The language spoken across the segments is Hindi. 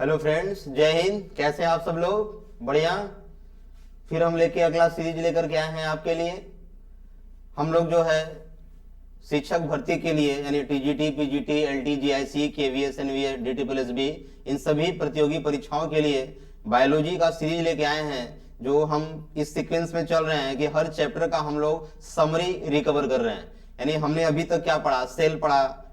हेलो फ्रेंड्स, जय हिंद। कैसे हैं आप सब लोग? बढ़िया। फिर हम लेके अगला सीरीज लेकर के आए हैं आपके लिए। हम लोग जो है शिक्षक भर्ती के लिए यानी TGT, PGT, LT, GIC, KVS, NVS, DTPSB इन सभी प्रतियोगी परीक्षाओं के लिए बायोलॉजी का सीरीज लेके आए हैं, जो हम इस सीक्वेंस में चल रहे हैं कि हर चैप्टर का हम लोग समरी रिकवर कर रहे हैं। यानी हमने अभी तक क्या पढ़ा? सेल पढ़ा,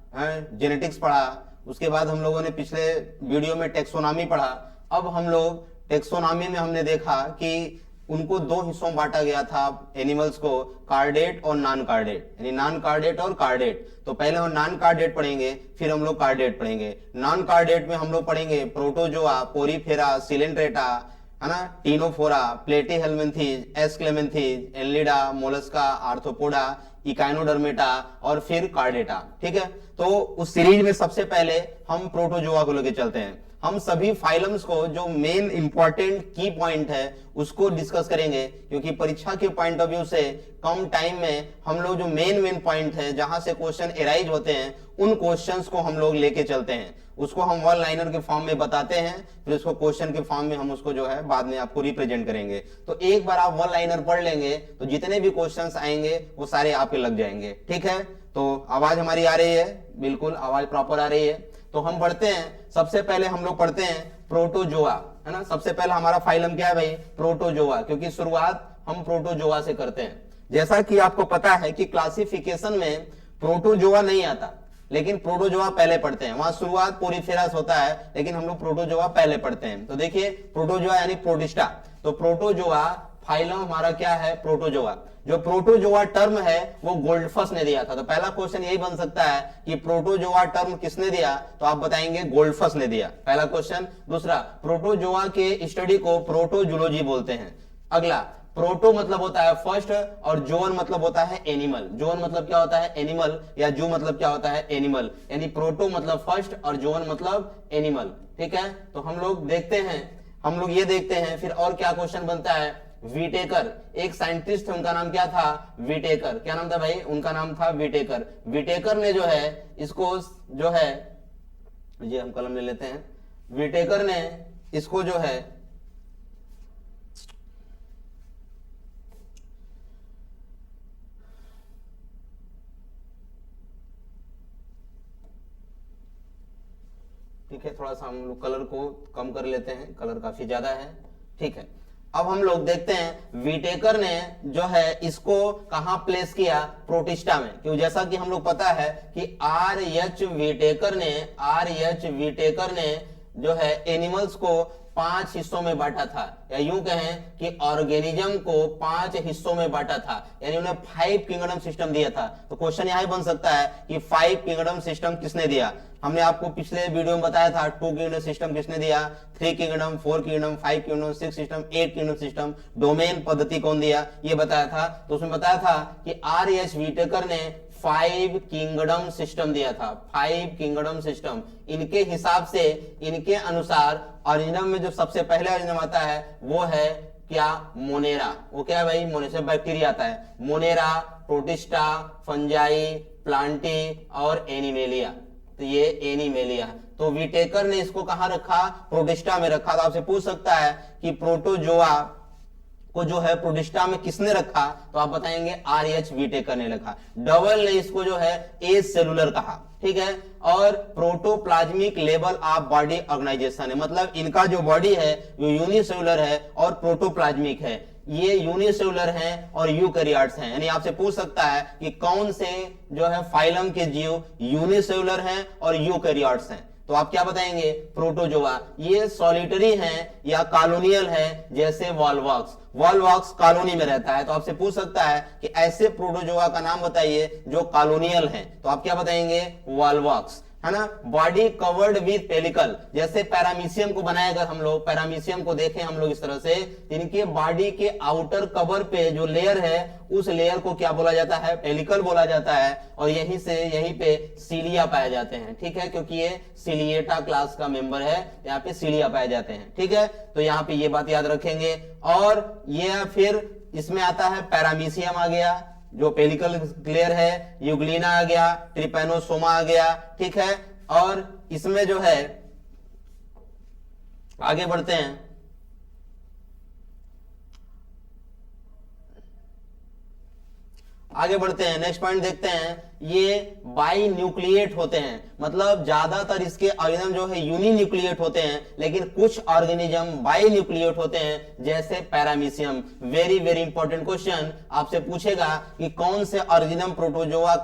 जेनेटिक्स पढ़ा, उसके बाद हम लोगों ने पिछले वीडियो में टेक्सोनॉमी पढ़ा। अब हम लोग टेक्सोनॉमी में हमने देखा कि उनको दो हिस्सों में बांटा गया था एनिमल्स को, कार्डेट और नॉन कार्डेट, यानी नॉन कार्डेट और कार्डेट। तो पहले हम नॉन कार्डेट पढ़ेंगे, फिर हम लोग कार्डेट पढ़ेंगे। नॉन कार्डेट में हम लोग पढ़ेंगे प्रोटोजोआ, पोरीफेरा, सिलेंट्रेटा, है ना, Ctenophora, Platyhelminthes, Aschelminthes, Annelida, Mollusca, Arthropoda, Echinodermata और फिर कार्डेटा। ठीक है, तो उस सीरीज में सबसे पहले हम प्रोटोजोआ को लेके चलते हैं। हम सभी फाइलम्स को जो मेन इंपॉर्टेंट की पॉइंट है उसको डिस्कस करेंगे, क्योंकि परीक्षा के पॉइंट ऑफ व्यू से कम टाइम में हम लोग जो मेन पॉइंट है जहां से क्वेश्चन एराइज होते हैं उन क्वेश्चंस को हम लोग लेके चलते हैं। उसको हम वन लाइनर के फॉर्म में बताते हैं, फिर उसको क्वेश्चन के फॉर्म में हम उसको जो है बाद में आपको रिप्रेजेंट करेंगे। तो एक बार आप वन लाइनर पढ़ लेंगे तो जितने भी क्वेश्चंस आएंगे वो सारे आपके लग जाएंगे। ठीक है, तो आवाज हमारी आ रही है? बिल्कुल आवाज प्रॉपर आ रही है। तो हम पढ़ते हैं। सबसे पहले हम लोग पढ़ते हैं प्रोटोजोआ, है ना। सबसे पहला हमारा फाइलम क्या है भाई? प्रोटोजोआ, क्योंकि शुरुआत हम प्रोटोजोआ से करते हैं। जैसा कि आपको पता है कि क्लासिफिकेशन में प्रोटोजोआ नहीं आता, लेकिन प्रोटोजोआ पहले पढ़ते हैं। वहां शुरुआत पोरीफेरा होता है, लेकिन हम लोग प्रोटोजोआ पहले पढ़ते हैं। तो देखिए, प्रोटोजोआ यानी प्रोटिस्टा। तो प्रोटोजोआ फाइलम हमारा क्या है? प्रोटोजोआ। जो प्रोटोजोआ टर्म है वो गोल्डफस ने दिया था। तो पहला क्वेश्चन यही बन सकता है कि प्रोटोजोआ टर्म किसने दिया? तो आप बताएंगे गोल्डफस ने दिया, पहला क्वेश्चन। दूसरा, प्रोटोजोआ के स्टडी को प्रोटोजूलॉजी बोलते हैं। अगला, प्रोटो मतलब होता है फर्स्ट और जोन मतलब होता है एनिमल। जोन मतलब क्या होता है? एनिमल। या जू मतलब क्या होता है? एनिमल। यानी प्रोटो मतलब फर्स्ट और जोन मतलब एनिमल। ठीक है, तो हम लोग देखते हैं, हम लोग ये देखते हैं। फिर और क्या क्वेश्चन बनता है? विटेकर, एक साइंटिस्ट, उनका नाम क्या था? विटेकर। क्या नाम था भाई? उनका नाम था विटेकर। विटेकर ने जो है इसको जो है, ये हम कलम ले लेते हैं। विटेकर ने इसको जो है ठीक है, थोड़ा सा हम लोग कलर को कम कर लेते हैं, कलर काफी ज्यादा है। ठीक है, अब हम लोग देखते हैं विटेकर ने जो है इसको कहां प्लेस किया? प्रोटिस्टा में। क्यों? जैसा कि हम लोग पता है कि आर.एच. विटेकर ने जो है एनिमल्स को 5 हिस्सों में बांटा था, या यूं कहें कि ऑर्गेनिज्म को 5 हिस्सों में बांटा था, यानी उन्हें 5 किंगडम सिस्टम दिया था। तो क्वेश्चन यहां बन सकता है कि 5 किंगडम सिस्टम किसने दिया? हमने आपको पिछले वीडियो में बताया था 2 किंगडम सिस्टम किसने दिया, 3 kingdom, 4 kingdom, 5 kingdom, 6 system, 8 kingdom system. Domain पद्धति कौन दिया? ये बताया था। तो उसमें बताया था कि आर.एच. विटेकर ने 5 किंगडम सिस्टम दिया था। 5 किंगडम सिस्टम, इनके हिसाब से, इनके अनुसार ऑरिजिनम में जो सबसे पहले ऑरिजिनम आता है वो है क्या? मोनेरा। वो क्या है भाई? मोनेरा से बैक्टीरिया आता है। मोनेरा, प्रोटिस्टा, फंजाई, प्लांटी और एनिमेलिया। तो ये एनिमेलिया। तो विटेकर ने इसको कहां रखा? प्रोटिस्टा में रखा। तो आपसे पूछ सकता है कि प्रोटोजोआ को जो है प्रोटिस्टा में किसने रखा? तो आप बताएंगे आर.एच. विटेकर ने रखा। डबल ने इसको जो है ए सेलुलर कहा। ठीक है, और protoplasmic level of body organisation है, मतलब इनका जो बॉडी है वो यूनिसेलुलर है और प्रोटोप्लाज्मिक है। ये यूनिसेलुलर हैं और यूकैरियोट्स हैं। यानी आपसे पूछ सकता है कि कौन से जो है फाइलम के जीव यूनिसेलुलर हैं और यूकैरियोट्स हैं? तो आप क्या बताएंगे? प्रोटोजोआ। ये सॉलिटरी हैं या कॉलोनियल हैं, जैसे वॉलवॉक्स। वॉलवॉक्स कॉलोनी में रहता है। तो आपसे पूछ सकता है कि ऐसे प्रोटोजोआ का नाम बताइए जो कॉलोनियल हैं। तो आप क्या बताएंगे? वॉलवॉक्स, है ना। बॉडी कवर्ड विद पेलिकल, जैसे पैरामीशियम को बनाए, अगर हम लोग पैरामीशियम को देखें हम लोग इस तरह से, इनके बॉडी के आउटर कवर पे जो लेयर है उस लेयर को क्या बोला जाता है? पेलिकल बोला जाता है। और यहीं से यहीं पे सीलिया पाए जाते हैं। ठीक है, क्योंकि ये सिलिएटा क्लास का मेंबर है, यहाँ पे सीलिया पाए जाते हैं। ठीक है, तो यहाँ पे ये बात याद रखेंगे। और ये फिर इसमें आता है पैरामीशियम आ गया, जो पेलिकल लेयर है, यूग्लिना आ गया, ट्रिपैनोसोमा आ गया। ठीक है, और इसमें जो है आगे बढ़ते हैं। आगे बढ़ते हैं, नेक्स्ट पॉइंट देखते हैं। ये बाई न्यूक्लिएट होते हैं, मतलब ज्यादातर इसके ऑर्गेनिज्म जो है यूनिन्यूक्लिएट होते हैं, लेकिन कुछ ऑर्गेनिज्म बाई न्यूक्लिएट होते हैं, जैसे paramecium. Very very important question आपसे पूछेगा कि कौन से ऑर्गेनिज्म प्रोटोजोआ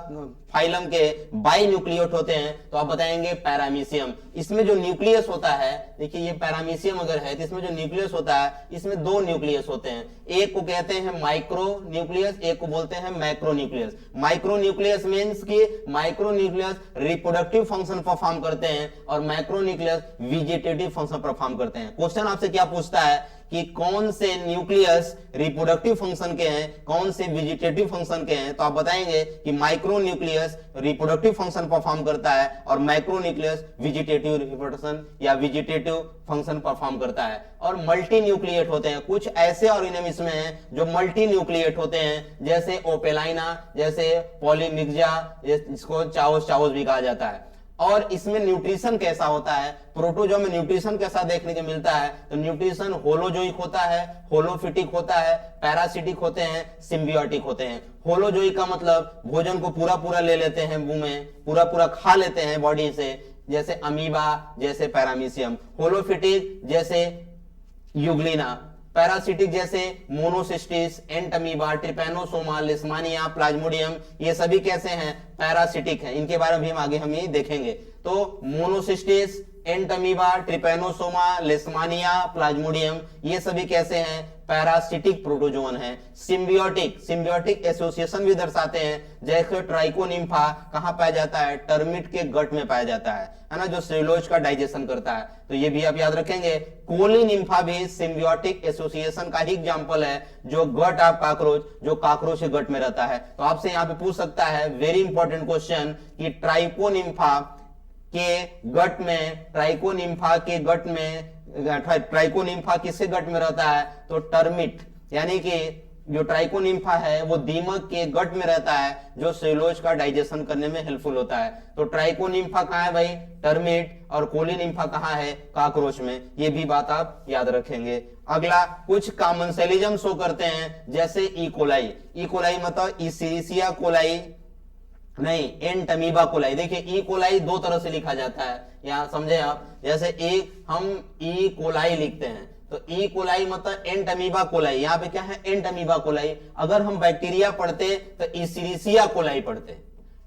फाइलम के बाई न्यूक्लिएट होते हैं, तो आप बताएंगे पैरामीशियम। इसमें जो न्यूक्लियस होता है, देखिए ये पैरामीशियम अगर है तो इसमें जो न्यूक्लियस होता है, इसमें दो न्यूक्लियस होते हैं। एक को कहते हैं माइक्रो न्यूक्लियस, एक को बोलते हैं macronucleus. Micronucleus means कि micronucleus reproductive function perform करते हैं और macronucleus vegetative function perform करते हैं। क्वेश्चन आपसे क्या पूछता है कि कौन से न्यूक्लियस रिप्रोडक्टिव फंक्शन के हैं, कौन से वेजिटेटिव फंक्शन के हैं, तो आप बताएंगे कि micronucleus reproductive function perform करता है और मैक्रो न्यूक्लियस वेजिटेटिव रिप्रोडक्शन या वेजिटेटिव फंक्शन परफॉर्म करता है। और मल्टी न्यूक्लिएट होते हैं, कुछ ऐसे ऑर्गेनिज्म इसमें हैं जो मल्टी न्यूक्लिएट होते हैं, जैसे ओपेलाइना, जैसे पॉलीमिक्जा, जिसको चाओस भी कहा जाता है। और इसमें न्यूट्रिशन कैसा होता है, प्रोटोजोआ में न्यूट्रिशन कैसा देखने को मिलता है, तो न्यूट्रिशन होलोजोइक होता है, होलोफिटिक होता है, पैरासिटिक होते हैं, सिम्बियोटिक होते हैं। होलोजोइक का मतलब भोजन को पूरा पूरा ले लेते हैं, मुंह में पूरा पूरा खा लेते हैं बॉडी से, जैसे अमीबा, जैसे पैरामीशियम। होलोफिटिक जैसे यूग्लिना। पैरासिटिक जैसे Monocystis, Entamoeba, Trypanosoma, Leishmania, Plasmodium, ये सभी कैसे हैं, पैरासिटिक हैं। इनके बारे में हम ये देखेंगे। तो Monocystis, Entamoeba, Trypanosoma, Leishmania, Plasmodium, ये सभी कैसे हैं, पैरासिटिक प्रोटोजोन है। सिम्बियोटिक एसोसिएशन भी दर्शाते हैं, जैसे ट्राइकोनिम्फा कहां पाया जाता है, टर्मिट के गट में पाया जाता है ना, जो सेलुलोज का डाइजेशन करता है। तो ये भी आप याद रखेंगे। कोलिनिम्फा भी सिम्बियोटिक एसोसिएशन का ही एग्जांपल है, जो गट ऑफ कॉकरोच, जो कॉकरोच के गट में रहता है। तो आपसे यहाँ पे पूछ सकता है वेरी इंपॉर्टेंट क्वेश्चन कि ट्राइकोनिम्फा के गट में, ट्राइकोनिम्फा किसके गट में रहता है, तो टर्मिट, यानी कि जो ट्राइकोनिम्फा है वो दीमक के गट में रहता है, जो सेलुलोज का डाइजेशन करने में हेल्पफुल होता है। तो ट्राइकोनिम्फा कहां है भाई, टर्मिट, और कोलिनिम्फा कहां है, कॉकरोच में। ये भी बात आप याद रखेंगे। अगला, कुछ कॉमनसेलिज्म शो करते हैं, जैसे इकोलाई। इकोलाई मतलब इसीरिशिया कोलाई नहीं, एंटमीबा कोलाई। देखिए ई कोलाई दो तरह से लिखा जाता है, यहां समझे आप। जैसे एक हम ई कोलाई लिखते हैं, तो ई कोलाई मतलब एंटमीबा कोलाई। यहाँ पे क्या है, एंटमीबा कोलाई। अगर हम बैक्टीरिया पढ़ते तो इसीरिशिया कोलाई पढ़ते,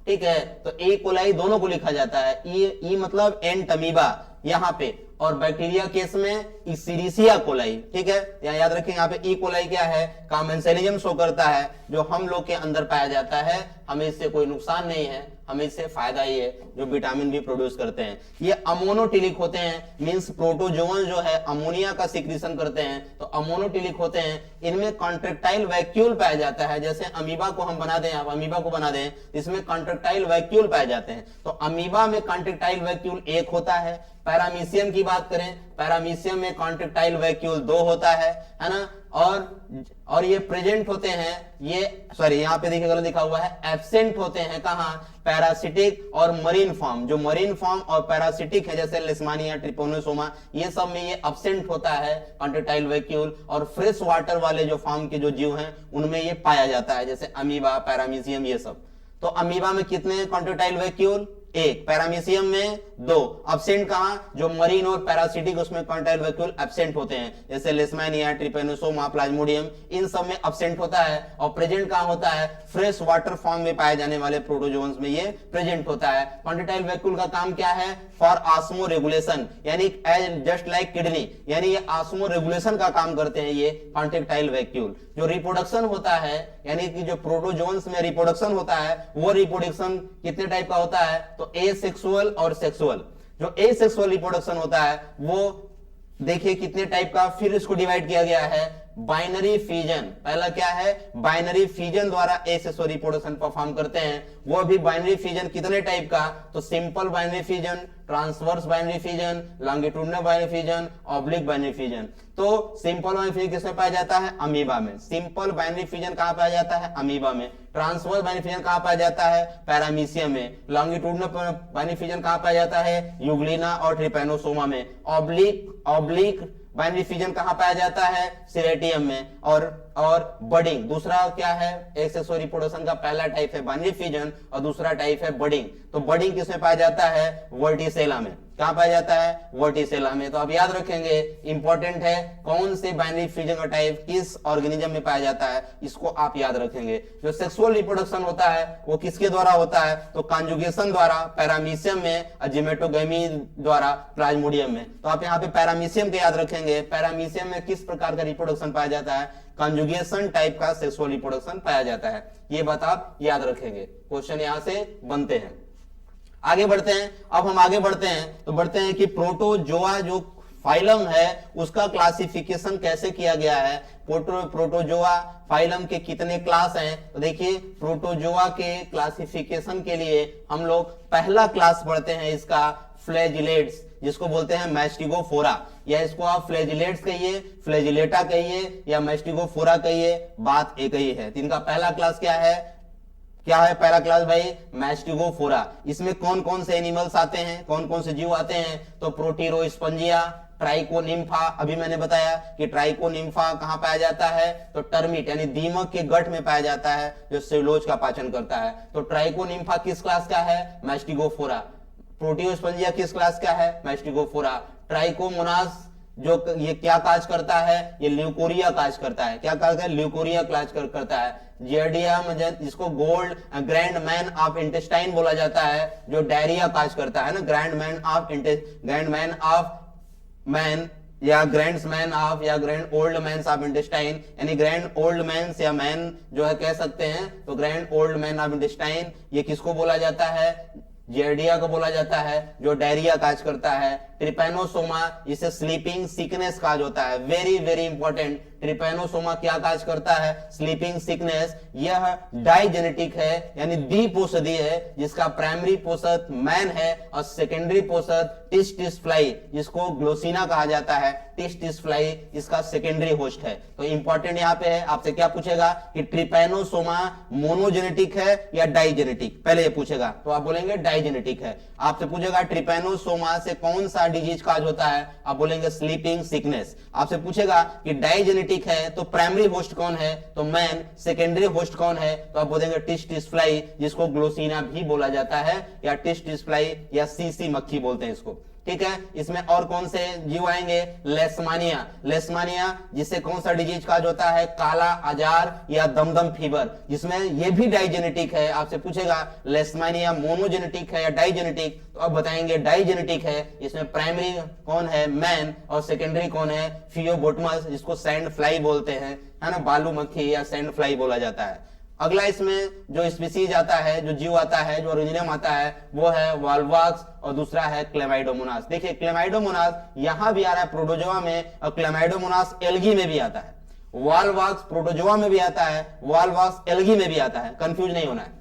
ठीक है। तो ई कोलाई दोनों को लिखा जाता है, ई मतलब एंटमीबा यहाँ पे, और बैक्टीरिया केस में इसीरिशिया कोलाई, ठीक है। यहाँ याद रखें, यहाँ पे ई कोलाई क्या है, कॉमनसेलिज्म शो करता है, जो हम लोग के अंदर पाया जाता है। हमें इससे कोई नुकसान नहीं है, हमें इससे फायदा ही है, जो विटामिन भी प्रोड्यूस करते हैं। ये अमोनोटिलिक होते हैं, मींस प्रोटोजोअन जो है अमोनिया का सिक्रीशन करते हैं, तो अमोनोटिलिक होते हैं। इनमें कॉन्ट्रेक्टाइल वैक्यूल पाया जाता है, जैसे अमीबा को हम बना दें, आप अमीबा को बना दें, इसमें कॉन्ट्रेक्टाइल वैक्यूल पाए जाते हैं। तो अमीबा में कॉन्ट्रेक्टाइल वैक्यूल एक होता है। पैरामीशियम की बात करें, पैरामीशियम में कॉन्ट्रेक्टाइल वैक्यूल 2 होता है ना। और ये प्रेजेंट होते हैं, ये सॉरी यहाँ पे देखिए गलत लिखा हुआ है, एब्सेंट होते हैं कहां, पैरासिटिक और मरीन फॉर्म। जो मरीन फॉर्म और पैरासिटिक है, जैसे लिस्मानिया, ट्रिपैनोसोमा, ये सब में ये एब्सेंट होता है कॉन्ट्रेक्टाइल वैक्यूल। और फ्रेश वाटर वाले जो फॉर्म के जो जीव हैं उनमें ये पाया जाता है, जैसे अमीबा, पैरामीशियम, ये सब। तो अमीबा में कितने कॉन्ट्रेक्टाइल वैक्यूल, 1। पैरामीशियम में 2। एब्सेंट कहां, जो मरीन और पैरासिटिक, उसमें कॉन्ट्रेक्टाइल वैक्यूल एब्सेंट होते हैं, जैसे लिस्मानिया, ट्रिपैनोसोमा, प्लाज्मोडियम, इन सब में एब्सेंट होता है। और प्रेजेंट कहां होता है, फ्रेश वाटर फॉर्म में पाए जाने वाले प्रोटोजोन्स में ये प्रेजेंट होता है। कॉन्ट्रेक्टाइल वैक्यूल का काम क्या है, फॉर ऑस्मो रेगुलेशन, यानी एज जस्ट लाइक किडनी, यानी ये ऑस्मो रेगुलेशन का काम करते हैं ये कॉन्ट्रेक्टाइल वैक्यूल। जो रिप्रोडक्शन होता है, यानी कि जो प्रोटोजोन्स में रिप्रोडक्शन होता है, वो रिप्रोडक्शन कितने टाइप का होता है, तो एसेक्सुअल और सेक्सुअल। जो एसेक्सुअल रिप्रोडक्शन होता है वो देखिए कितने टाइप का, फिर इसको डिवाइड किया गया है बाइनरी फिजन। पहला क्या है, बाइनरी फिजन द्वारा एसेसरी रिप्रोडक्शन परफॉर्म करते हैं। वो भी बाइनरी फिजन कितने टाइप का, तो simple binary fission, transverse binary fission, longitudinal binary fission, oblique binary fission. तो सिंपल बाइनरी फिजन किसमें पाया जाता है, अमीबा में। सिंपल बाइनरी फिजन कहां पाया जाता है, अमीबा में। ट्रांसवर्स बाइनरी फिजन कहां पाया जाता है, पैरामीशियम में। लॉन्गिट्यूडिनल बाइनरी फिजन कहां पाया जाता है, यूग्लिना और ट्रिपैनोसोमा में। ऑब्लिक बाइनरी फिजन कहां पाया जाता है, सिरेटियम में। और बडिंग दूसरा क्या है, एक्सेसरी रिप्रोडक्शन का पहला टाइप है बाइनरी फिजन और दूसरा टाइप है बडिंग। तो बडिंग किसमें पाया जाता है, वर्टिसेला में। कहां पाया जाता है, वर्टिसेला में। तो आप याद रखेंगे, इंपॉर्टेंट है कौन से बाइनरी फिजन का टाइप किस ऑर्गेनिज्म में पाया जाता है, इसको आप याद रखेंगे। जो सेक्सुअल रिप्रोडक्शन होता है वो किसके द्वारा होता है, तो कॉन्जुगेशन द्वारा, पैरामीशियम में, और जिमेटोगेमी द्वारा, प्लाज्मोडियम में। तो आप यहाँ पे पैरामीशियम के याद रखेंगे। पैरामीशियम में किस प्रकार का रिप्रोडक्शन पाया जाता है, कॉन्जुगेशन टाइप का सेक्सुअल रिप्रोडक्शन पाया जाता है। ये बात आप याद रखेंगे, क्वेश्चन यहां से बनते हैं। आगे बढ़ते हैं। अब हम आगे बढ़ते हैं तो बढ़ते हैं कि प्रोटोजोआ जो फाइलम है उसका क्लासिफिकेशन कैसे किया गया है। प्रोटोजोआ फाइलम के कितने क्लास हैं, तो देखिए प्रोटोजोआ के क्लासिफिकेशन के लिए हम लोग पहला क्लास पढ़ते हैं इसका, फ्लैजिलेट्स, जिसको बोलते हैं मैस्टिगोफोरा, या इसको आप फ्लैजिलेट्स कहिए, फ्लैजिलेटा कहिए, या मैस्टिगोफोरा कहिए, बात एक ही है। तो इनका पहला क्लास क्या है पहला क्लास भाई, मैस्टिगोफोरा। इसमें कौन कौन से एनिमल्स आते हैं, कौन कौन से जीव आते हैं, तो प्रोटीरोस्पंजिया, ट्राइकोनिम्फा। अभी मैंने बताया कि ट्राइकोनिम्फा कहां पाया जाता है, तो टर्मिट यानी दीमक के गठ में पाया जाता है, जो सेलुलोज का पाचन करता है। तो ट्राइकोनिम्फा किस क्लास का है, मैस्टिगोफोरा। प्रोटीरोस्पंजिया किस क्लास का है, मैस्टिगोफोरा। ट्राइकोमोनास जो ये क्या काज करता है, ये ल्यूकोरिया काज करता है। क्या काज करता है, ल्यूकोरिया काज करता है। जियर्डिया जिसको gold grand man of intestine बोला जाता है, जो डायरिया काज करता है ना, ग्रैंड मैन ऑफ मैन या ग्रैंड्समैन ऑफ या grand old man of intestine, यानी ग्रैंड ओल्ड मैन या मैन जो है कह सकते हैं, तो grand old man of intestine ये किसको बोला जाता है, जियर्डिया को बोला जाता है, जो डायरिया काज करता है। ट्रिपैनोसोमा इसे स्लीपिंग सिकनेस काज होता है, वेरी वेरी इंपॉर्टेंट। ट्रिपैनोसोमा क्या काज करता है, स्लीपिंग सिकनेस। यह डाइजेनेटिक है यानी द्विपोषदी है, जिसका प्राइमरी पोषक मैन है और सेकेंडरी पोषक टिस फ्लाई, जिसको ग्लोसिना कहा जाता है। टिस फ्लाई इसका सेकेंडरी होस्ट है। तो इंपॉर्टेंट यहाँ पे है, आपसे क्या पूछेगा कि ट्रिपैनोसोमा मोनोजेनेटिक है या डाइजेनेटिक, पहले ये पूछेगा तो आप बोलेंगे डाइजेनेटिक है। आपसे पूछेगा ट्रिपैनोसोमा से कौन सा डिजीज काज होता है, आप बोलेंगे स्लीपिंग सिकनेस। आपसे पूछेगा कि डाइजेनेटिक है तो प्राइमरी होस्ट कौन है, तो मैन। सेकेंडरी होस्ट कौन है, तो आप बोलेंगे टिस फ्लाई, जिसको ग्लोसिना भी बोला जाता है, या टिस फ्लाई या सीसी मक्खी बोलते हैं इसको। ठीक है, इसमें और कौन से जीव आएंगे, लेशमानिया जिससे कौन सा डिजीज काज होता है, काला आजार या दमदम फीवर, जिसमें ये भी डाइजेनेटिक है। आपसे पूछेगा लेशमानिया मोनोजेनेटिक है या डाइजेनेटिक, तो अब बताएंगे डाइजेनेटिक है। इसमें प्राइमरी कौन है, मैन, और सेकेंडरी कौन है, फियोबोटमस, जिसको सैंड फ्लाई बोलते हैं, है ना, बालू मक्खी या सैंड फ्लाई बोला जाता है। अगला इसमें जो स्पीसीज आता है, जो जीव आता है, जो ओरिजिनम आता है, वो है वॉल्वॉक्स और दूसरा है क्लेमाइडोमोनास। देखिए क्लेमाइडोमोनास यहां भी आ रहा है प्रोटोजोआ में, और क्लेमाइडोमोनास एल्गी में भी आता है। वॉल्वॉक्स प्रोटोजोआ में भी आता है, वॉल्वॉक्स एल्गी में भी आता है, कंफ्यूज नहीं होना है।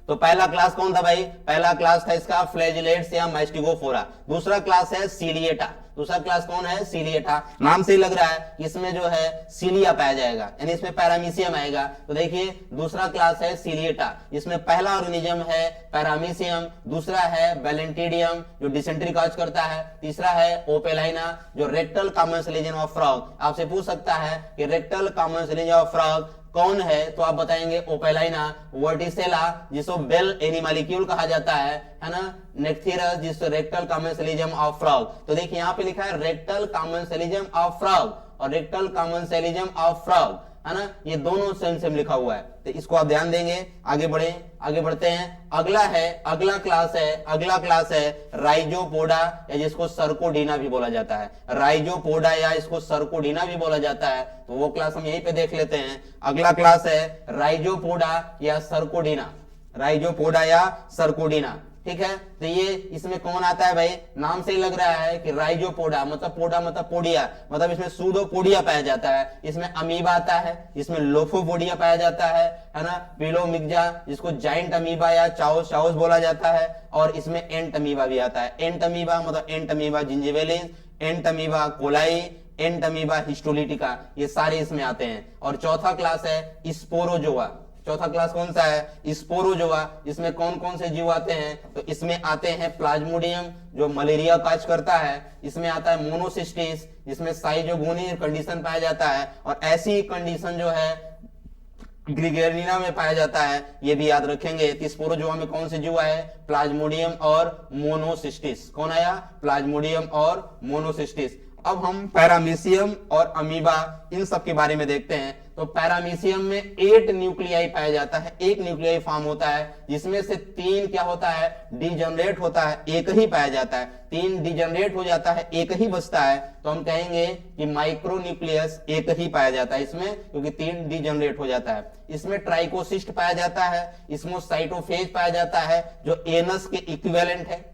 तो पहला क्लास कौन था भाई, पहला क्लास था इसका फ्लैजिलेट्स या मैस्टिगोफोरा। दूसरा क्लास है सीलिएटा। दूसरा क्लास कौन है, सीलिएटा। नाम से ही लग रहा है इसमें जो है सीलिया पाया जाएगा, यानी इसमें पैरामीशियम आएगा। तो देखिए दूसरा क्लास है सीलिएटा, इसमें पहला ऑर्गेनिज्म है पैरामीशियम, दूसरा है बैलेंटिडियम जो डिसेंट्री काज करता है, तीसरा है ओपेलाइना जो रेक्टल कॉमन सिलेजन ऑफ फ्रॉग। आपसे पूछ सकता है कि रेक्टल कॉमन सिलेजन ऑफ फ्रॉग कौन है, तो आप बताएंगे ओपेलाइना। वर्टिसेला जिसको बेल एनिमलिक्यूल कहा जाता है ना, नेक्थेरस जिसको रेक्टल कॉमन सिलिजम ऑफ फ्रॉग। तो देखिए यहाँ पे लिखा है रेक्टल कॉमन सिलिजम ऑफ फ्रॉग और रेक्टल कॉमन सिलिजम ऑफ फ्रॉग, है ना, ये दोनों सेम लिखा हुआ है। तो इसको आप ध्यान देंगे। आगे बढ़ते हैं। अगला क्लास है राइजोपोडा, या जिसको सर्कोडीना भी बोला जाता है। राइजोपोडा या इसको सर्कोडीना भी बोला जाता है, तो वो क्लास हम यहीं पे देख लेते हैं। अगला क्लास है राइजोपोडा या सर्कोडीना, राइजोपोडा या सर्कोडीना। ठीक है। तो ये इसमें कौन आता है भाई, नाम से ही लग रहा है कि राइजोपोडा, मतलब पोडा मतलब पोडिया, मतलब इसमें सूडोपोडिया पाया जाता है। इसमें अमीबा आता है, इसमें लोफोपोडिया पाया जाता है ना, पिलोमिक्जा जिसको जाइंट अमीबा या चाउस चाउस बोला जाता है, और इसमें एंट अमीबा भी आता है। एंट अमीबा मतलब एंट अमीबा जिंजिविलिस, एंट अमीबा कोलाई, एंट अमीबा हिस्टोलिटिका, ये सारे इसमें आते हैं। और चौथा क्लास है स्पोरोजोआ। चौथा क्लास कौन सा है, स्पोरोजोआ। इसमें कौन कौन से जीव आते हैं, तो इसमें आते हैं प्लाज्मोडियम जो मलेरिया काज करता है, इसमें आता है मोनोसिस्टिस जिसमें साइजोगोनी कंडीशन पाया जाता है, और ऐसी कंडीशन जो है ग्रिगेरिना में पाया जाता है, ये भी याद रखेंगे। स्पोरोजोआ में कौन से जीव आए, प्लाज्मोडियम और मोनोसिस्टिस। कौन आया, प्लाज्मोडियम और मोनोसिस्टिस। अब हम पैरामीशियम और अमीबा इन सब के बारे में देखते हैं। तो पैरामीशियम में 8 न्यूक्लियाई पाया जाता है, एक न्यूक्लियाई फॉर्म होता है, जिसमें से 3 क्या होता है, डिजनरेट होता है, एक ही पाया जाता है। 3 डिजनरेट हो जाता है, एक ही बचता है, तो हम कहेंगे कि माइक्रोन्यूक्लियस एक ही पाया जाता है इसमें, क्योंकि 3 डिजनरेट हो जाता है। इसमें ट्राइकोसिस्ट पाया जाता है, इसमें साइटोफेज पाया जाता है जो एनस के इक्विवेलेंट है।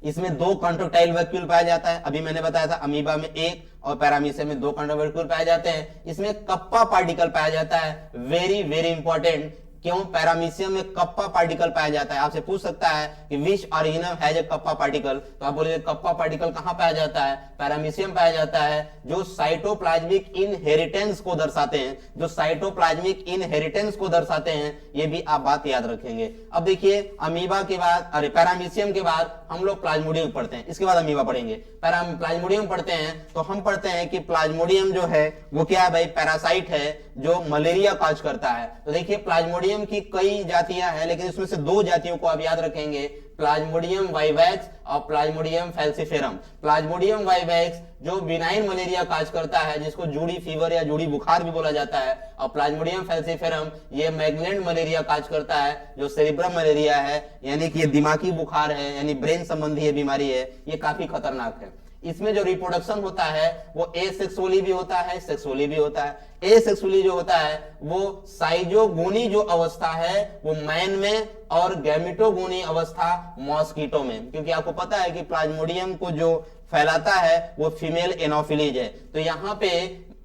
इसमें 2 कॉन्ट्रैक्टाइल वैक्यूल पाया जाता है, अभी मैंने बताया था अमीबा में 1 और पैरामीशियम में 2 कॉन्ट्रैक्टाइल वैक्यूल पाए जाते हैं। इसमें कप्पा पार्टिकल पाया जाता है, वेरी वेरी इंपॉर्टेंट। क्यों पैरामीशियम में कप्पा पार्टिकल पाया जाता है, आपसे पूछ सकता है कि which organism has a kappa particle, तो आप बोलिए कप्पा पार्टिकल कहां पाया जाता है, पैरामीशियम पाया जाता है, जो साइटोप्लाज्मिक इनहेरिटेंस को दर्शाते हैं, जो साइटोप्लाज्मिक इनहेरिटेंस को दर्शाते हैं, ये भी आप बात याद रखेंगे। अब देखिए अमीबा के बाद, अरे पैरामीशियम के बाद हम लोग प्लाज्मोडियम पढ़ते हैं, इसके बाद अमीबा पढ़ेंगे। प्लाज्मोडियम पढ़ते हैं तो हम पढ़ते हैं कि प्लाज्मोडियम जो है वो क्या है भाई, पैरासाइट है जो मलेरिया काज करता है। तो देखिए प्लाज्मोडियम की कई जातियां हैं, लेकिन इसमें से 2 जातियों को आप याद रखेंगे, प्लाज्मोडियम वाइवैक्स और प्लाज्मोडियम फैल्सिफेरम। प्लाज्मोडियम वाइवैक्स जो बिनाइन मलेरिया काज करता है, जिसको जूड़ी फीवर या जूड़ी बुखार भी बोला जाता है, और प्लाज्मोडियम फैल्सिफेरम ये मैग्नेंट मलेरिया काज करता है, जो सेरिब्रम मलेरिया है, यानी कि ये दिमागी बुखार है, यानी ब्रेन संबंधी ये बीमारी है, ये काफी खतरनाक है। इसमें जो रिप्रोडक्शन होता है वो एसेक्सुअली भी होता है, सेक्सुअली भी होता है। एसेक्सुअली जो होता है वो साइजोगोनी जो अवस्था है वो मैन में, और गैमेटोगोनी अवस्था मॉस्किटो में, क्योंकि आपको पता है कि प्लाज्मोडियम को जो फैलाता है वो फीमेल एनोफिलीज है। तो यहाँ पे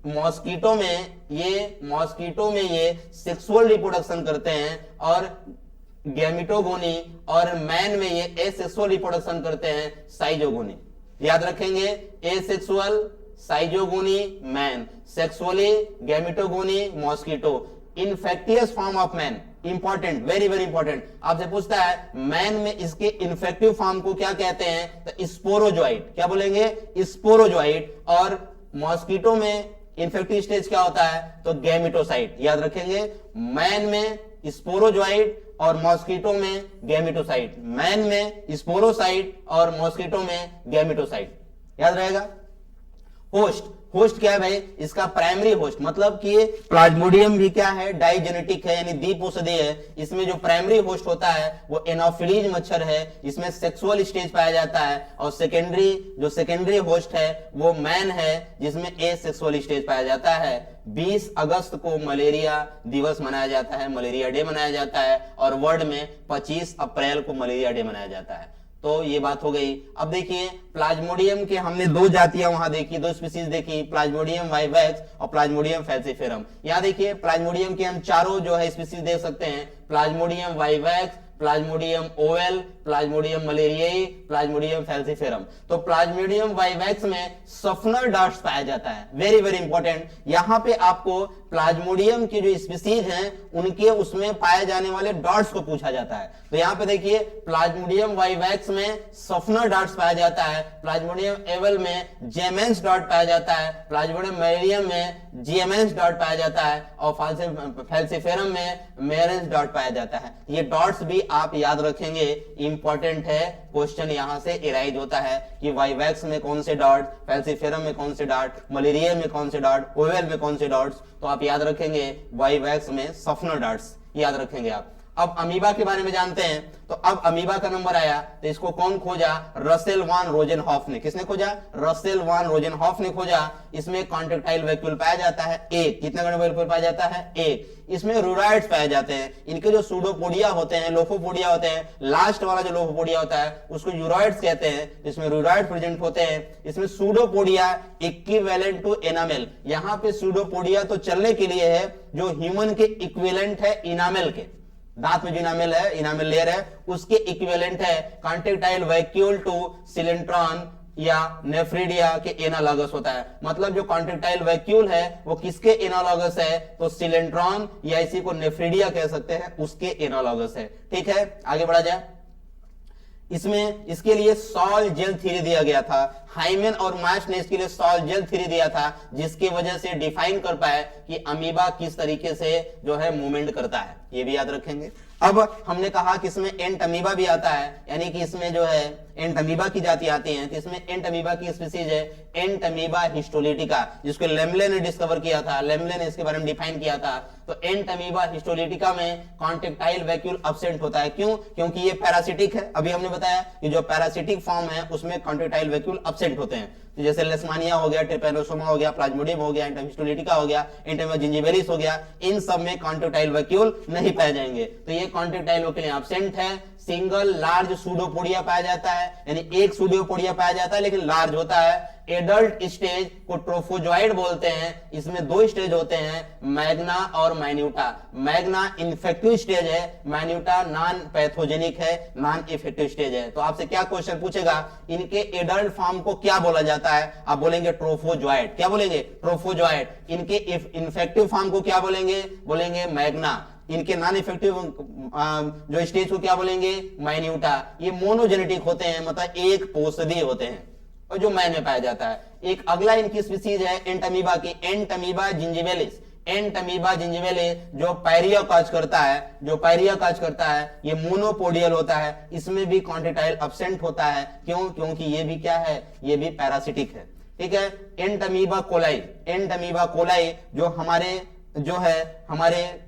मॉस्किटो में ये सेक्सुअल रिप्रोडक्शन करते हैं, और गैमेटोगोनी और मैन में ये एसेक्सुअल रिप्रोडक्शन करते हैं, साइजोगोनी। याद रखेंगे, asexual schizogony man, sexually gametogony mosquito. Infectious form of man, important, very very important, आपसे पूछता है मैन में इसके इन्फेक्टिव फॉर्म को क्या कहते हैं, तो स्पोरोजोइट। क्या बोलेंगे, स्पोरोजोइट। और मॉस्किटो में इन्फेक्टिव स्टेज क्या होता है, तो गैमेटोसाइट। याद रखेंगे, मैन में स्पोरोजोइट और मॉस्किटो में गैमेटोसाइट, मैन में स्पोरोसाइट और मॉस्किटो में गैमेटोसाइट। याद रहेगा। होस्ट, होस्ट क्या है भाई, इसका प्राइमरी होस्ट, मतलब कि प्लाज्मोडियम भी क्या है, डाइजेनेटिक है, यानी द्विपोषधीय है। इसमें जो प्राइमरी होस्ट होता है वो एनोफिलीज मच्छर है, इसमें सेक्सुअल स्टेज पाया जाता है। और सेकेंडरी होस्ट है वो मैन है, जिसमें एसेक्सुअल स्टेज पाया जाता है। 20 अगस्त को मलेरिया दिवस मनाया जाता है, मलेरिया डे मनाया जाता है, और वर्ल्ड में 25 अप्रैल को मलेरिया डे मनाया जाता है। तो ये बात हो गई। अब देखिए प्लाज्मोडियम के हमने 2 जातियां वहां देखी, 2 स्पीसीज देखी, प्लाज्मोडियम वाइवैक्स और प्लाज्मोडियम फैल्सिफेरम। यहां देखिए प्लाज्मोडियम के हम चारों जो है स्पीसीज देख सकते हैं, Plasmodium vivax, Plasmodium ovale, Plasmodium malariae, Plasmodium falciparum. तो प्लाज्मोडियम वाइवैक्स में सफनर डॉट्स पाया जाता है, वेरी वेरी इंपॉर्टेंट। यहां पे आपको प्लाज्मोडियम की जो स्पीसीज हैं उनके उसमें पाए जाने वाले डॉट्स को पूछा जाता है। तो यहां पे देखिए प्लाज्मोडियम वाइवैक्स में सफनर डॉट्स पाया जाता है, प्लाज्मोडियम एवल में जेमेंस डॉट पाया जाता है, प्लाज्मोडियम मलेरियम में जीएमएस डॉट पाया जाता है, और फैल्सिफेरम में मेरेंस डॉट पाया जाता है। ये डॉट्स भी आप याद रखेंगे, इंपॉर्टेंट है। क्वेश्चन यहां से एराइज होता है कि वाइवैक्स में कौन से डॉट, फैल्सिफेरम में कौन से डॉट, मलेरिया में कौन से डॉट, ओवेल में कौन से डॉट्स, तो आप याद रखेंगे वाइवैक्स में सफनर डॉट्स याद रखेंगे आप। अब अमीबा के बारे में जानते हैं, तो अब अमीबा का नंबर आया, तो इसको कौन खोजा? रसेल वान रोजेनहॉफ ने। किसने खोजा? रसेल वान रोजेनहॉफ ने खोजा। इसमें कॉन्ट्रेक्टाइल वैक्यूल पाया जाता है एक। कितना वैक्यूल पाया जाता है? एक। इसमें रूराइड्स पाए जाते हैं। इनके जो सूडोपोडिया होते हैं, लोफोपोडिया होते हैं, लास्ट वाला जो लोफोपोडिया होता है उसको यूरॉइड्स कहते हैं। इसमें रूराइड प्रेजेंट होते हैं। इसमें सूडोपोडिया इक्विवेलेंट टू एनामेल, यहां पे सूडोपोडिया तो चलने के लिए है, जो ह्यूमन के इक्विवेलेंट है इनामेल के, दांत में जो इनामेल है, इनामेल लेयर है, उसके इक्विवेलेंट है। कॉन्ट्रेक्टाइल वैक्यूल टू सिलेंट्रॉन या नेफ्रिडिया के एनालॉगस होता है। मतलब जो कॉन्ट्रेक्टाइल वैक्यूल है वो किसके एनालॉगस है? तो सिलेंट्रॉन या इसी को नेफ्रिडिया कह सकते हैं, उसके एनालॉगस है। ठीक है, आगे बढ़ा जाए। इसमें इसके लिए सॉल जेल थ्योरी दिया गया था। हाइमेन और मार्श ने इसके लिए सॉल जेल थ्योरी दिया था, जिसकी वजह से डिफाइन कर पाए कि अमीबा किस तरीके से जो है मूवमेंट करता है। ये भी याद रखेंगे। अब हमने कहा कि इसमें एंट अमीबा भी आता है, यानी कि इसमें जो है एंट अमीबा की जाति आती है। तो इसमें एंट अमीबा की स्पीसीज है एंट अमीबा हिस्टोलिटिका, जिसको लेम्ले ने डिस्कवर किया था, लेम्ले ने इसके बारे में डिफाइन किया था। तो एंट अमीबा हिस्टोलिटिका में कॉन्ट्रेक्टाइल वैक्यूल अब्सेंट होता है। क्यों? क्योंकि ये पैरासिटिक है। अभी हमने बताया कि जो पैरासिटिक फॉर्म है उसमें कॉन्ट्रेक्टाइल वैक्यूल अब्सेंट होते हैं। तो जैसे लेशमानिया हो गया, ट्रिपैनोसोमा हो गया, प्लाज्मोडियम हो गया, एंट हिस्टोलिटिका हो गया, एंट अमीबा जिंजिबेलिस हो गया, इन सब में कॉन्ट्रेक्टाइल वैक्यूल नहीं पाए जाएंगे। तो ये कॉन्ट्रेक्टाइल वैक्यूल अब्सेंट है। सिंगल लार्ज सूडोपोडिया पाया जाता है, यानी एक सूडोपोडिया पाया जाता है लेकिन लार्ज होता है। एडल्ट स्टेज को ट्रोफोजॉइड बोलते हैं। इसमें दो स्टेज होते हैं, मैग्ना और माइन्यूटा। मैग्ना इन्फेक्टिव स्टेज है, माइन्यूटा नॉन पैथोजेनिक है, नॉन इफेक्टिव स्टेज है। तो आपसे क्या क्वेश्चन पूछेगा, इनके एडल्ट फॉर्म को क्या बोला जाता है? आप बोलेंगे ट्रोफोजॉइड। क्या बोलेंगे? ट्रोफोजॉइड। इनके इन्फेक्टिव फॉर्म को क्या बोलेंगे? बोलेंगे मैग्ना। इनके नॉन इफेक्टिव जो स्टेज को क्या बोलेंगे? माइन्यूटा। ये मोनोजेनेटिक होते हैं, मतलब एक पोषदी होते हैं, और जो मैन में पाया जाता है। एक अगला इनकी स्पीसीज है एंट अमीबा की, एंट अमीबा जिंजिबेलिस। एंट अमीबा जिंजिबेलिस जो पैरिया काज करता है, जो पैरिया काज करता है, ये मोनोपोडियल होता है। इसमें भी कॉन्ट्रेक्टाइल अब्सेंट होता है। क्यों? क्योंकि ये भी क्या है? ये भी पैरासिटिक है। ठीक है। एंट अमीबा कोलाई, एंट अमीबा कोलाई जो हमारे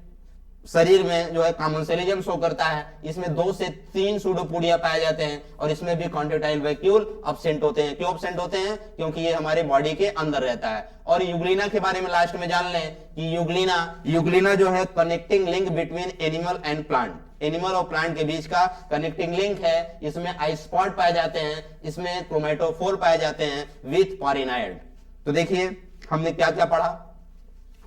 शरीर में जो है कॉमनसेलिज्म शो करता है, इसमें 2 से 3 सूडोपोडिया पाए जाते हैं और इसमें भी कॉन्ट्रेक्टाइल वैक्यूल अब्सेंट होते हैं। क्यों अब्सेंट होते हैं? क्योंकि ये हमारे बॉडी के अंदर रहता है। और यूग्लिना के बारे में लास्ट में जान लें कि यूग्लिना जो है connecting link between animal and plant, animal और प्लांट के बीच का कनेक्टिंग लिंक है। इसमें आई स्पॉट पाए जाते हैं, इसमें क्रोमेटोफोर पाए जाते हैं विथ पॉलिनाइड। तो देखिए हमने क्या क्या पढ़ा।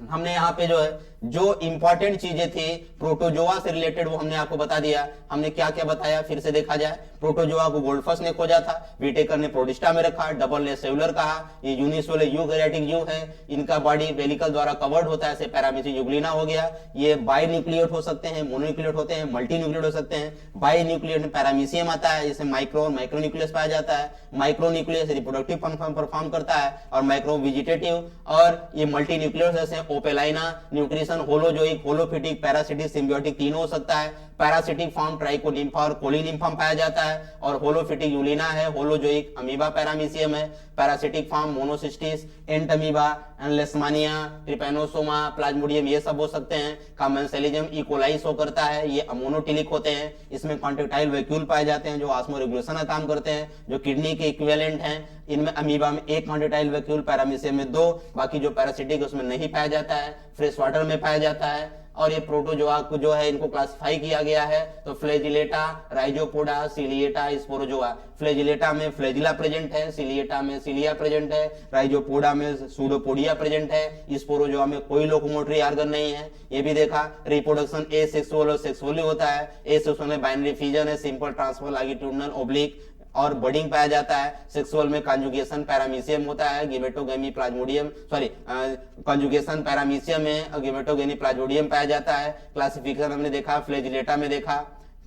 हमने यहाँ पे जो है जो इंपॉर्टेंट चीजें थी प्रोटोजोआ से रिलेटेड वो हमने आपको बता दिया। हमने क्या क्या बताया फिर से देखा जाए। प्रोटोजोआ को गोल्डफस ने खोजा था, विटेकर ने प्रोडिस्टा में रखा, डबल ने सेलुलर कहा। ये यूनिसेलुलर यूकैरियोटिक जीव है, इनका बॉडी वेलिकल द्वारा कवर्ड होता है, पैरामीशियम यूग्लिना हो गया। ये बाई न्यूक्लिएट हो सकते हैं, मोनोन्यूक्लिएट होते हैं, मल्टी न्यूक्लिएट हो सकते हैं। बाई न्यूक्लिएट में पैरामीशियम आता है, जिसमें माइक्रो और माइक्रोन्यूक्लियस पाया जाता है। माइक्रोन्यूक्लियस रिप्रोडक्टिव फंक्शन परफॉर्म करता है और माइक्रो वेजिटेटिव। और ये मल्टी न्यूक्लियस जैसे ओपेलाइना, न्यूट्रिशन, होलोजोइक, होलोफिटिक, पैरासिटिक, सिम्बियोटिक तीनों हो सकता है। पैरासिटिक फॉर्म ट्राइकोनिम्फा और कोलिनिम्फा पाया जाता है। और होलोफिटिक यूलिना है, होलोजोइक अमीबा पैरामीशियम है। पैरासिटिक फॉर्म मोनोसिस्टिस, एंट अमीबा, लेशमानिया, ट्रिपैनोसोमा, प्लाज्मोडियम ये सब हो सकते हैं। कॉमनसेलिज्म इकोलाई शो करता है, ये अमोनोटिलिक होते हैं। इसमें कॉन्ट्रेक्टाइल वैक्यूल पाए जाते हैं जो ऑस्मोरेगुलेशन का काम करते हैं, जो किडनी के इक्विवेलेंट हैं। इनमें अमीबा में 1 कॉन्ट्रेक्टाइल वैक्यूल, पैरामीशियम में 2, बाकी जो पैरासिटिक उसमें नहीं पाया जाता है, फ्रेश वाटर में पाया जाता है। और ये प्रोटोजोआ को जो है इनको क्लासिफाई किया गया है तो फ्लैजिलेटा, राइजोपोडा, सिलिएटा, स्पोरोजोआ। फ्लैजिलेटा में फ्लैजिला प्रेजेंट है, सिलिएटा में सिलिया प्रेजेंट है, राइजोपोडा में सूडोपोडिया प्रेजेंट है, स्पोरोजोआ में कोई लोकोमोटरी ऑर्गन नहीं है। ये भी देखा। रिप्रोडक्शन एसेक्सुअल और सेक्सुअली होता है। एसेक्सुअल में बाइनरी फ्यूजन है, सिंपल ट्रांसफर, लॉन्गिट्यूडिनल, ओब्लिक और बडिंग पाया जाता है। सेक्सुअल में कंजुगेशन पैरामीशियम होता है, गिमेटोगेमी प्लाज्मोडियम, कंजुगेशन पैरामीशियम में गिमेटोगेमी प्लाज्मोडियम पाया जाता है। क्लासिफिकेशन हमने देखा, फ्लैजिलेटा में देखा।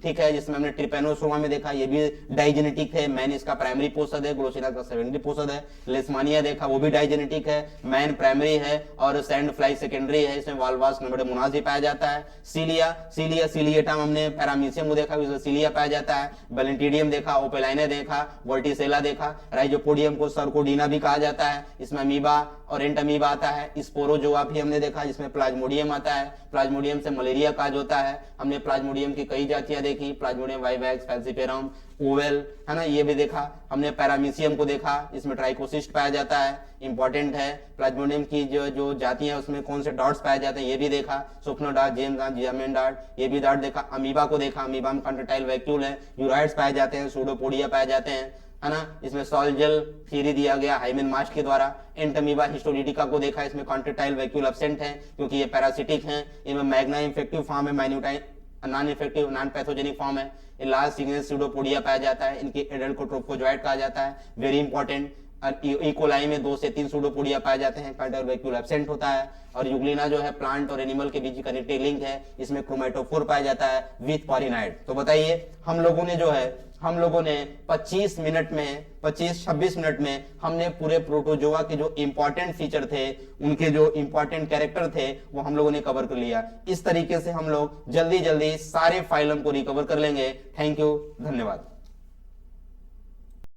ठीक है, जिसमें हमने ट्रिपेनोसोमा में देखा, ये भी डाइजेनेटिक है, मैन इसका प्राइमरी पोषक है, ग्लोसिला का सेकेंडरी पोषक है। लेशमानिया देखा, वो भी डाइजेनेटिक है, मैन प्राइमरी है और सैंड फ्लाई सेकेंडरी है, इसमें वाल्वास नोमेडोमोनास भी पाया जाता है। सीलिया सीलिया सीलिएटम हमने पैरामीशियम को देखा, इसमें सीलिया पाया जाता है। बैलेंटिडियम देखा, ओपेलाइना देखा, वर्टिसेला देखा। राइजोपोडियम को सर्कोडीना भी कहा जाता है, इसमें अमीबा और एंट अमीबा आता है। स्पोरोजोआ भी हमने देखा, जिसमें प्लाज्मोडियम आता है, प्लाज्मोडियम से मलेरिया काज होता है। हमने प्लाज्मोडियम की कई जातियां देखी, प्लाज्मोडियम वाइवैक्स, फैल्सिपेरम, ओवेल, है ना, ये भी देखा। हमने पैरामीशियम को देखा, इसमें ट्राइकोसिस्ट पाया जाता है, इंपॉर्टेंट है। प्लाज्मोडियम की जो जातियां उसमें कौन से डॉट्स पाए जाते हैं ये भी देखा, सुप्नो डार्ट, जेम्स डार्ट, जियामेन डार्ट, ये भी डार्ट देखा। अमीबा को देखा, अमीबा में कॉन्ट्रेक्टाइल वैक्यूल है, यूराइड्स पाए जाते हैं, सूडोपोडिया पाए जाते हैं, है ना। इसमें सॉल्जल थ्योरी दिया गया हाइमेन मार्श के द्वारा। एंटमीबा हिस्टोलिटिका को देखा, इसमें कॉन्ट्रेक्टाइल वैक्यूल एब्सेंट है क्योंकि ये पैरासिटिक हैं। इनमें मैग्ना इन्फेक्टिव फॉर्म है, minuta non effective non pathogenic form है। लार्ज सिग्नल सूडोपोडिया पाया जाता है, इनकी एडल्ट को ट्रोफोजोइट कहा जाता है, वेरी इंपॉर्टेंट। इकोलाई में 2 से 3 सूडोपोडिया पाए जाते हैं, कॉन्ट्रेक्टाइल वैक्यूल एब्सेंट होता है। और यूग्लिना जो है प्लांट और एनिमल के बीच कनेक्टिव लिंक है, इसमें क्रोमेटोफोर पाया जाता है विथ पॉलिनाइड। तो बताइए हम लोगों ने 25 मिनट में 25-26 मिनट में हमने पूरे प्रोटोजोआ के जो इंपॉर्टेंट फीचर थे, उनके जो इंपॉर्टेंट कैरेक्टर थे, वो हम लोगों ने कवर कर लिया। इस तरीके से हम लोग जल्दी जल्दी सारे फाइलम को रिकवर कर लेंगे। थैंक यू, धन्यवाद।